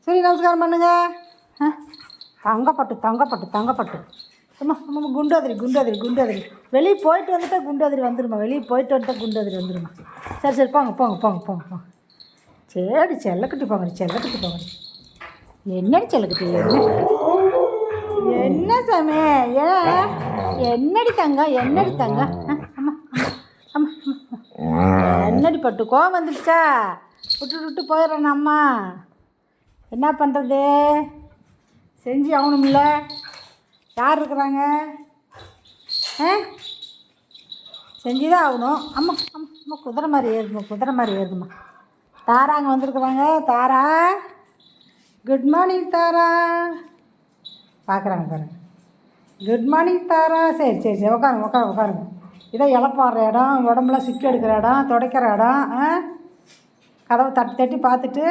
சரி நமஸ்காரம் பண்ணுங்க. தங்கப்பட்டு அம்மா அம்மா குண்டாதிரி வெளியே போயிட்டு வந்துட்டா குண்டாதிரி வந்துடுமா. சரி போங்க. சரி செல்லக்கட்டி போங்க. என்னடி செல்லக்கட்டி என்ன சாமி என்னடி தங்க அம்மா அம்மா என்னடி பட்டு கோவம் வந்துடுச்சா? விட்டு போயிடுறேன் அம்மா. என்ன பண்ணுறது, செஞ்சு ஆகணும்ல. யார் இருக்கிறாங்க? செஞ்சு தான் ஆகணும். அம்மா குதிரை மாதிரி ஏறுதுமா. தாரா அங்கே வந்துருக்குறாங்க. தாரா, குட் மார்னிங் தாரா. பார்க்குறாங்க பாருங்க. குட் மார்னிங் தாரா. சரி உட்காருங்க. இதான் இழப்பாடுற இடம், உடம்புலாம் சிக்கு எடுக்கிற இடம், துடைக்கிற இடம். கதவை தட்டி பார்த்துட்டு